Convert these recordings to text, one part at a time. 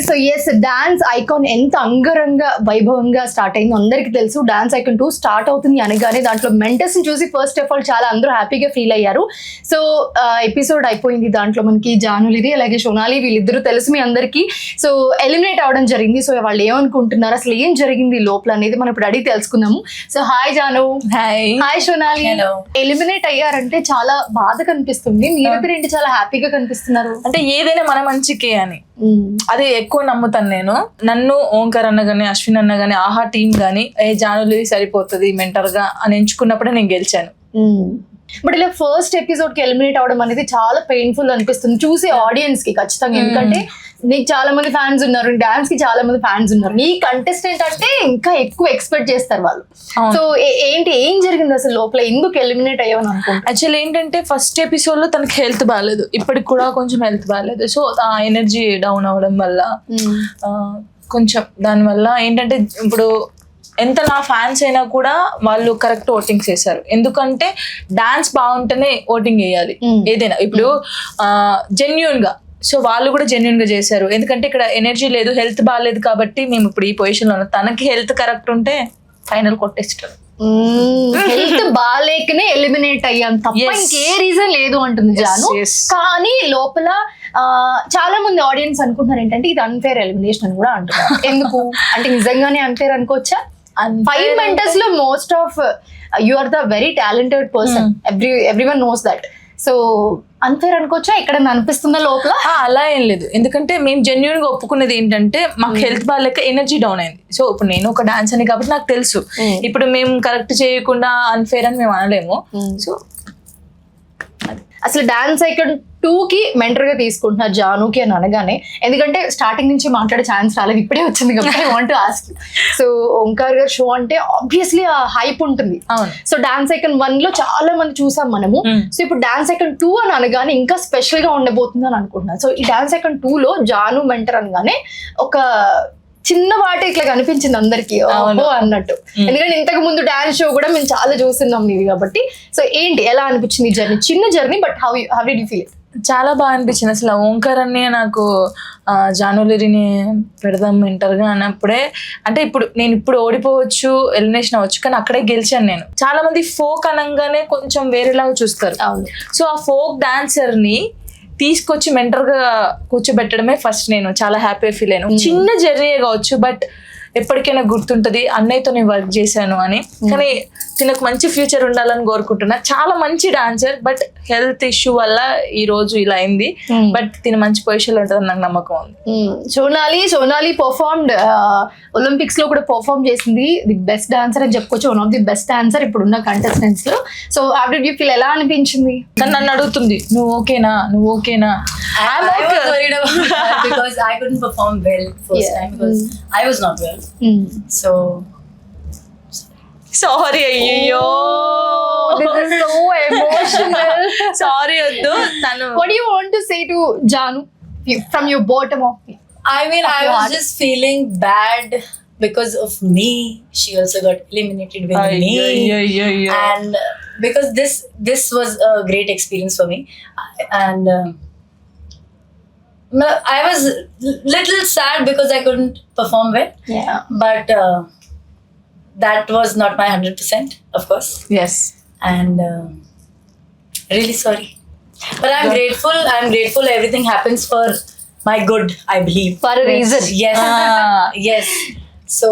So yes dance icon ఎంత అంగరంగ వైభవంగా స్టార్ట్ అయిందో అందరికీ తెలుసు. డాన్స్ ఐకాన్ 2 స్టార్ట్ అవుతుంది అనగానే దాంట్లో మెంటర్స్ ని చూసి ఫస్ట్ ఆఫ్ ఆల్ చాలా అందరూ హ్యాపీగా ఫీల్ అయ్యారు. సో ఎపిసోడ్ అయిపోయింది, దాంట్లో మనకి జానులిరి అలాగే సోనాలి వీళ్ళిద్దరూ తెలుసు మీ అందరికీ. సో ఎలిమినేట్ అవడం జరిగింది. సో వాళ్ళు ఏమనుకుంటున్నారు, అసలు ఏం జరిగింది లోపల అనేది మనం ఇప్పుడు అడిగి తెలుసుకుందాము. So hi Janu. Hi Sonali. Eliminate అయ్యారంటే చాలా బాధ కనిపిస్తుంది, మీరిద్దరు ఏంటి చాలా హ్యాపీగా కనిపిస్తున్నారు? అంటే ఏదైనా మన మంచికే అని అది ఎక్కువ నమ్ముతాను నేను. నన్ను ఓంకార్ అన్న గానీ అశ్విన్ అన్న గానీ ఆహా టీం గానీ జానులి సరిపోతుంది మెంటర్ గా అని ఎంచుకున్నప్పుడే నేను గెలిచాను. బట్ ఇలా ఫస్ట్ ఎపిసోడ్ కి ఎలిమినేట్ అవడం అనేది చాలా పెయిన్ఫుల్ అనిపిస్తుంది చూసే ఆడియన్స్ కి ఖచ్చితంగా. ఎందుకంటే నీకు చాలా మంది ఫ్యాన్స్ ఉన్నారు, డాన్స్ కి చాలా మంది ఫ్యాన్స్ ఉన్నారు, నీ కంటెస్టెంట్ అంటే ఇంకా ఎక్కువ ఎక్స్పెక్ట్ చేస్తారు వాళ్ళు. సో ఏంటి ఏం జరిగింది అసలు లోపల, ఎందుకు ఎలిమినేట్ అయ్యావని అనుకుంటా? యాక్చువల్లీ ఏంటంటే ఫస్ట్ ఎపిసోడ్ లో తనకి హెల్త్ బాగాలేదు, ఇప్పటికి కూడా కొంచెం హెల్త్ బాగాలేదు. సో ఆ ఎనర్జీ డౌన్ అవ్వడం వల్ల కొంచెం దానివల్ల ఏంటంటే ఇప్పుడు ఎంత నా ఫ్యాన్స్ అయినా కూడా వాళ్ళు కరెక్ట్ ఓటింగ్ చేశారు. ఎందుకంటే డాన్స్ బాగుంటేనే ఓటింగ్ వేయాలి ఏదైనా. ఇప్పుడు జెన్యూన్ గా, సో వాళ్ళు కూడా జెన్యూన్ గా చేశారు. ఎందుకంటే ఇక్కడ ఎనర్జీ లేదు, హెల్త్ బాగాలేదు కాబట్టి మేము ఇప్పుడు ఈ పొజిషన్ లో ఉన్నాం. తనకి హెల్త్ కరెక్ట్ ఉంటే ఫైనల్ కొట్టేస్తారు. హెల్త్ బాగాలేకనే ఎలిమినేట్ అయ్యాం తప్ప ఇంకే రీజన్ లేదు అంటుంది జాను. కానీ లోపల చాలా మంది ఆడియన్స్ అనుకుంటున్నారు ఏంటంటే ఇది అన్ఫేర్ ఎలిమినేషన్ అని కూడా అంటున్నారు. ఎందుకు అంటే నిజంగానే అన్ఫేర్ అనుకోవచ్చా? 5 మెంటర్స్ లో most of you are the very talented person, everyone knows that. So unfair అనుకోవచ్చా? ఇక్కడ అనిపిస్తుందా లోపల? అలా ఏం లేదు, ఎందుకంటే మేము జెన్యున్ గా ఒప్పుకున్నది ఏంటంటే మాకు హెల్త్ బాగాలేక ఎనర్జీ డౌన్ అయింది. సో ఇప్పుడు నేను ఒక డాన్స్ అని కాబట్టి నాకు తెలుసు, ఇప్పుడు మేము కరెక్ట్ చేయకుండా అన్ఫేర్ అని మేము అనలేము. సో అసలు డాన్స్ ఐకాన్ 2 కి మెంటర్ గా తీసుకుంటున్నారు జానుకి అని అనగానే, ఎందుకంటే స్టార్టింగ్ నుంచి మాట్లాడే ఛాన్స్ రాలేదు, ఇప్పుడే వచ్చింది కాబట్టి I want to ask. So Omkar గారు షో అంటే ఆబ్వియస్లీ ఆ హైప్ ఉంటుంది. సో డాన్స్ ఐకాన్ 1 లో చాలా మంది చూసాం మనము. సో ఇప్పుడు డాన్స్ ఐకాన్ 2 అని అనగానే ఇంకా స్పెషల్ గా ఉండబోతుంది అని అనుకుంటున్నాను. సో ఈ డాన్స్ ఐకాన్ 2 లో జాను మెంటర్ అనగానే ఒక చిన్న వాటి ఇట్లా కనిపించింది అందరికి అన్నట్టు. ఎందుకంటే ఇంతకు ముందు డాన్స్ షో కూడా మేము చాలా చూస్తున్నాం నీది కాబట్టి. సో ఏంటి ఎలా అనిపించింది జర్నీ? చిన్న journey but how did you feel it? చాలా బాగా అనిపించింది. అసలు ఓంకార్ అన్నయ్య నాకు జానులిరిని పెడదాం మెంటర్ గా అన్నప్పుడే, అంటే నేను ఇప్పుడు ఓడిపోవచ్చు, ఎలిమినేషన్ అవ్వచ్చు, కానీ అక్కడే గెలిచాను నేను. చాలా మంది ఫోక్ అనగానే కొంచెం వేరేలాగా చూస్తారు. సో ఆ ఫోక్ డాన్సర్ ని తీసుకొచ్చి మెంటర్ గా కూర్చోబెట్టడమే ఫస్ట్ నేను చాలా హ్యాపీ ఫీల్ అయ్యాను. చిన్న జర్నీ కావచ్చు బట్ ఎప్పటికైనా గుర్తుంటది అన్నయ్యతో నేను వర్క్ చేశాను అని. కానీ తినకు మంచి ఫ్యూచర్ ఉండాలని కోరుకుంటున్నా. చాలా మంచి డాన్సర్ బట్ హెల్త్ ఇష్యూ వల్ల ఈ రోజు ఇలా అయింది. బట్ తిన మంచి పొజిషన్ లో ఉంటుందని నాకు నమ్మకం ఉంది. సోనాలి పర్ఫార్మ్డ్ ఒలింపిక్స్ లో కూడా పర్ఫార్మ్ చేసింది, ది బెస్ట్ డాన్సర్ అని చెప్పుకోవచ్చు, one of the best dancer ఇప్పుడున్న కంటెస్టెంట్స్ లో. So how did you feel, ఎలా అనిపించింది? నన్ను అడుగుతుంది నువ్వు ఓకేనా. I was worried about that because I couldn't perform well first time because I was not well. So sorry అయ్యో, this is so emotional. Sorry వద్దు. What do you want to say to Janu from your bottom of it? I mean, I was just feeling bad because of me. She also got eliminated with me. And because this was a great experience for me. And I was little sad because I couldn't perform well. Yeah. But that was not my 100%, of course. Yes. And really sorry. But I'm grateful. Everything happens for my good, I believe. For a reason. Yes. Yes. So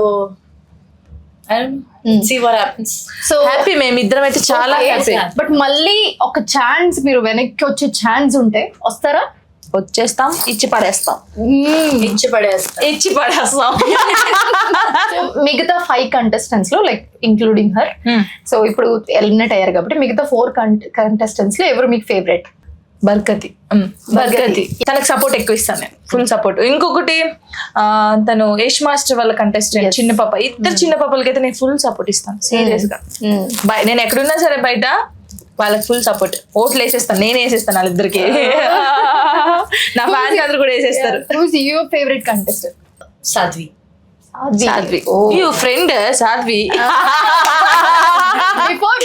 I don't know. See what happens. So happy, మేమిద్దరం అయితే చాలా happy. But మళ్ళీ ఒక chance, మీరు వెనక్కి వచ్చే chance ఉంటే వస్తారా? వచ్చేస్తాం, ఇచ్చి పడేస్తాం. మిగతా 5 కంటెస్టెంట్స్ లో లైక్ ఇంక్లూడింగ్ హర్, సో ఇప్పుడు ఎలిమినేట్ అయ్యారు కాబట్టి మిగతా 4 కంటెస్టెంట్స్ లో ఎవరు మీకు ఫేవరెట్? బర్కతి. తనకు సపోర్ట్ ఎక్కువ ఇస్తాను నేను, ఫుల్ సపోర్ట్. ఇంకొకటి తను యష్ మాస్టర్ వాళ్ళ కంటెస్టెంట్ చిన్న పాప, ఇద్దరు చిన్న పాపలకి అయితే నేను ఫుల్ సపోర్ట్ ఇస్తాను సీరియస్ గా. నేను ఎక్కడున్నా సరే బయట వాళ్ళకి ఫుల్ సపోర్ట్, ఓట్లు వేసేస్తాను, నేను వేసేస్తాను వాళ్ళిద్దరికి. నా ఫ్యాన్స్ అందరూ కూడా వేసేస్తారు. Your favourite contestant? Sadhvi. You friend Sadhvi.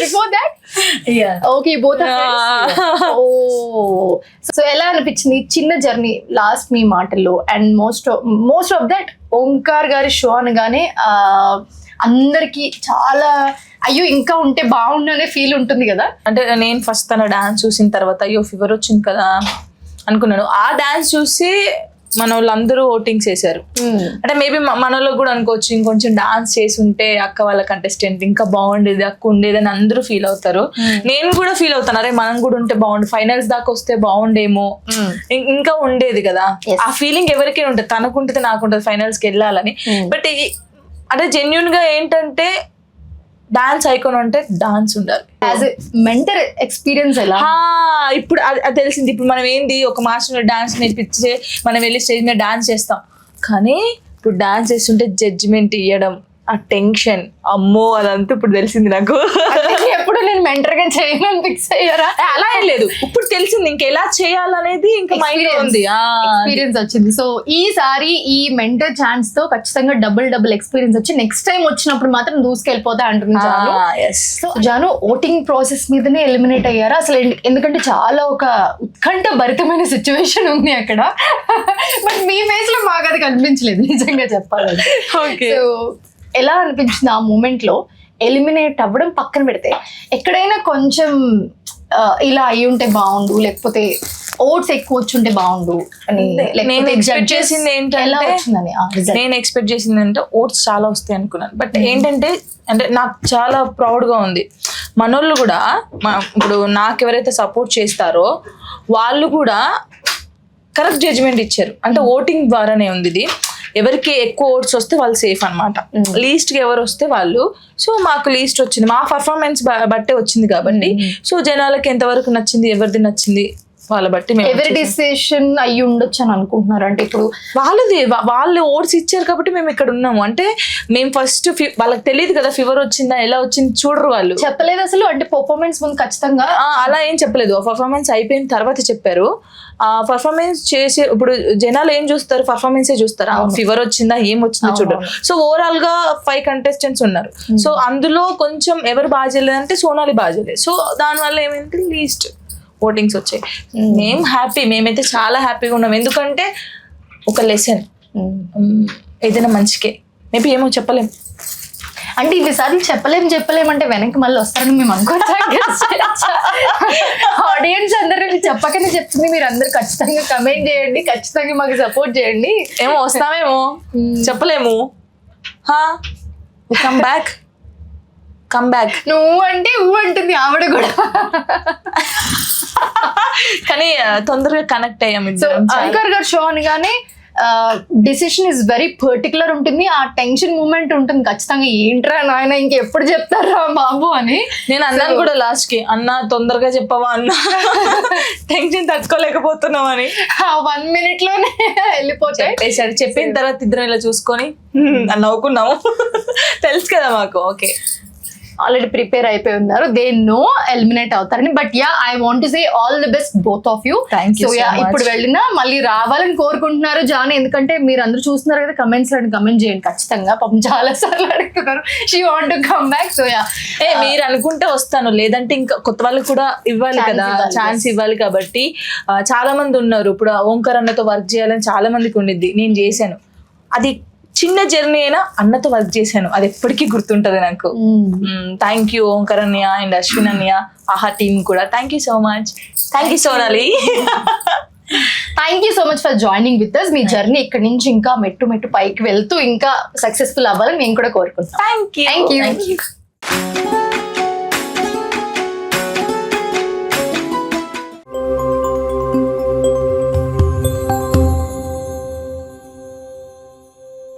Before that? Yeah. Okay, both are friends. Oh. So ఎలా అనిపించింది చిన్న జర్నీ లాస్ట్ మీ మాటల్లో? And most of that Omkar గారి షో అనగానే అందరికి చాలా అయ్యో ఇంకా ఉంటే బాగుండు అనే ఫీల్ ఉంటుంది కదా. అంటే నేను ఫస్ట్ తన డాన్స్ చూసిన తర్వాత అయ్యో ఫీవర్ వచ్చింది కదా అనుకున్నాను. ఆ డాన్స్ చూసి మన వాళ్ళందరూ ఓటింగ్స్ వేశారు. అంటే మేబీ మనలో కూడా అనుకోవచ్చు ఇంకొంచెం డాన్స్ చేసి ఉంటే అక్క వాళ్ళ కంటెస్టెంట్ ఇంకా బాగుండేది, అక్క ఉండేది అని అందరూ ఫీల్ అవుతారు. నేను కూడా ఫీల్ అవుతాను, అరే మనం కూడా ఉంటే బాగుండు, ఫైనల్స్ దాకా వస్తే బాగుండేమో, ఇంకా ఉండేది కదా. ఆ ఫీలింగ్ ఎవరికైనా ఉంటుంది, తనకుంటుంది నాకుంటుంది ఫైనల్స్కి వెళ్ళాలని. బట్ అంటే జెన్యున్ గా ఏంటంటే డాన్స్ ఐకాన్ అంటే డాన్స్ ఉండాలి. యాజ్ ఎ మెంటర్ ఎక్స్పీరియన్స్ ఎలా? ఇప్పుడు అది తెలిసింది. ఇప్పుడు మనం ఏంది ఒక మాస్టర్ డాన్స్ నేర్పించే మనం వెళ్ళి స్టేజ్ మీద డాన్స్ చేస్తాం, కానీ ఇప్పుడు డాన్స్ చేస్తుంటే జడ్జిమెంట్ ఇవ్వడం, ఆ టెన్షన్, అమ్మో అదంతా ఇప్పుడు తెలిసింది నాకు. ఎప్పుడు నేను మెంటర్ గా చేయను ఫిక్స్ అయ్యారా? అలా ఏం లేదు, ఇప్పుడు తెలిసింది ఇంకా ఎలా చేయాలనేది ఇంకా మైండ్ లో ఉంది, ఎక్స్పీరియన్స్ వచ్చింది. సో ఈసారి ఈ మెంటర్ ఛాన్స్ తో ఖచ్చితంగా డబుల్ ఎక్స్పీరియన్స్ వచ్చి నెక్స్ట్ టైం వచ్చినప్పుడు మాత్రం దూసుకెళ్ళిపోతా అంటుంది Janu. So Janu voting process మీదనే ఎలిమినేట్ అయ్యారా అసలు? ఎందుకంటే చాలా ఒక ఉత్కంఠ భరితమైన సిచ్యువేషన్ ఉంది అక్కడ. బట్ మీ ఫేస్ లో మాకు అది కనిపించలేదు నిజంగా చెప్పాలంటే. సో ఎలా అనిపించింది ఆ మూమెంట్ లో ఎలిమినేట్ అవ్వడం పక్కన పెడితే? ఎక్కడైనా కొంచెం ఇలా అయి ఉంటే బాగుండు, లేకపోతే ఓట్స్ ఎక్కువ వచ్చుంటే బాగుండు అని నేను ఎక్స్పెక్ట్ చేసింది ఏంటంటే నేను ఎక్స్పెక్ట్ చేసింది అంటే ఓట్స్ చాలా వస్తాయి అనుకున్నాను. బట్ ఏంటంటే అంటే నాకు చాలా ప్రౌడ్ గా ఉంది, మనోళ్ళు కూడా ఇప్పుడు నాకు ఎవరైతే సపోర్ట్ చేస్తారో వాళ్ళు కూడా కరెక్ట్ జడ్జిమెంట్ ఇచ్చారు. అంటే ఓటింగ్ ద్వారానే ఉంది ఇది. ఎవరికి ఎక్కువ ఓట్స్ వస్తే వాళ్ళు సేఫ్ అనమాట, లీస్ట్ కి ఎవరు వస్తే వాళ్ళు. సో మాకు లీస్ట్ వచ్చింది, మా పర్ఫార్మెన్స్ బట్టే వచ్చింది కాబట్టి. సో జనాలకి ఎంతవరకు నచ్చింది, ఎవరిది నచ్చింది వాళ్ళ బట్టి ఎవరి డిసిషన్ అయ్యి ఉండొచ్చు అని అనుకుంటున్నారు. అంటే ఇప్పుడు వాళ్ళు ఓట్స్ ఇచ్చారు కాబట్టి మేము ఇక్కడ ఉన్నాము. అంటే మేము ఫస్ట్ వాళ్ళకి తెలియదు కదా ఫీవర్ వచ్చిందా ఎలా వచ్చింది చూడరు, వాళ్ళు చెప్పలేదు అసలు. అంటే పర్ఫార్మెన్స్ ముందు ఖచ్చితంగా అలా ఏం చెప్పలేదు, పర్ఫార్మెన్స్ అయిపోయిన తర్వాత చెప్పారు. ఆ పర్ఫార్మెన్స్ చేసే ఇప్పుడు జనాలు ఏం చూస్తారు, పర్ఫార్మెన్సే చూస్తారు, ఫీవర్ వచ్చిందా ఏం వచ్చిందో చూడరు. సో ఓవరాల్ గా 5 కంటెస్టెంట్స్ ఉన్నారు. సో అందులో కొంచెం ఎవరు బాగా చేయలేదంటే సోనాలి బాగా చేయలేదు. సో దానివల్ల ఏమైంది లీస్ట్ ఓటింగ్స్ వచ్చాయి. మేము హ్యాపీ, మేమైతే చాలా హ్యాపీగా ఉన్నాం. ఎందుకంటే ఒక లెసన్ ఏదైనా మంచికే, మేబీ ఏమో చెప్పలేం. అంటే ఇన్నిసార్లు చెప్పలేం అంటే వెనక్కి మళ్ళీ వస్తారని మేము అనుకోవచ్చా? ఆడియన్స్ అందరూ చెప్పకనే చెప్తుంది, మీరు అందరు ఖచ్చితంగా కమెంట్ చేయండి, ఖచ్చితంగా మాకు సపోర్ట్ చేయండి. ఏమో వస్తామేమో చెప్పలేము. కమ్ బ్యాక్ నువ్వు అంటే ఊ అంటుంది ఆవిడ కూడా. కానీ తొందరగా కనెక్ట్ అయ్యాము. సో ఓంకార్ గారు షో అనగానే డిసిషన్ ఇస్ వెరీ పర్టికులర్ ఉంటుంది, ఆ టెన్షన్ మూమెంట్ ఉంటుంది ఖచ్చితంగా. ఏంట్రా నాయన ఇంకెప్పుడు చెప్తారా బాబు అని నేను అన్నాను కూడా లాస్ట్ కి, అన్న తొందరగా చెప్పవా అన్న, టెన్షన్ తట్టుకోలేకపోతున్నాం అని. 1 minute లోనే వెళ్ళిపోతాయి. చెప్పిన తర్వాత ఇద్దరం ఇలా చూసుకొని నవ్వుకున్నాము. తెలుసు కదా మాకు, ఓకే ఆల్రెడీ ప్రిపేర్ అయిపోయి ఉన్నారు, దే నో ఎలిమినేట్ అవుతారని. But yeah I want to say all the best both of you. So yeah ఇప్పుడు వెళ్ళినా మళ్ళీ రావాలని కోరుకుంటున్నారు జాను, ఎందుకంటే మీరు అందరూ చూస్తున్నారు కదా కమెంట్స్ లో, కమెంట్ చేయండి ఖచ్చితంగా. పాపం చాలా సార్లు అడుగుతున్నారు she want to come back. So yeah మీరు అనుకుంటే వస్తాను, లేదంటే ఇంకా కొత్త వాళ్ళకి కూడా ఇవ్వాలి కదా, ఛాన్స్ ఇవ్వాలి. కాబట్టి చాలా మంది ఉన్నారు, ఇప్పుడు ఓంకార్ అన్నతో వర్క్ చేయాలని చాలా మందికి ఉండిద్ది. నేను చేశాను, అది చిన్న జర్నీ అయినా అన్నతో వర్క్ చేశాను, అది ఎప్పటికీ గుర్తుంటది నాకు. థ్యాంక్ యూ ఓంకార్ అన్నయ్య అండ్ అశ్విన్ అన్నయ్య, ఆహా టీమ్ కూడా thank you so much. Thank you Sonali. Thank you so much for joining with us. మీ జర్నీ ఇక్కడ నుంచి ఇంకా మెట్టు పైకి వెళ్తూ ఇంకా సక్సెస్ఫుల్ అవ్వాలని మేము కూడా కోరుకుంటాం. Thank you.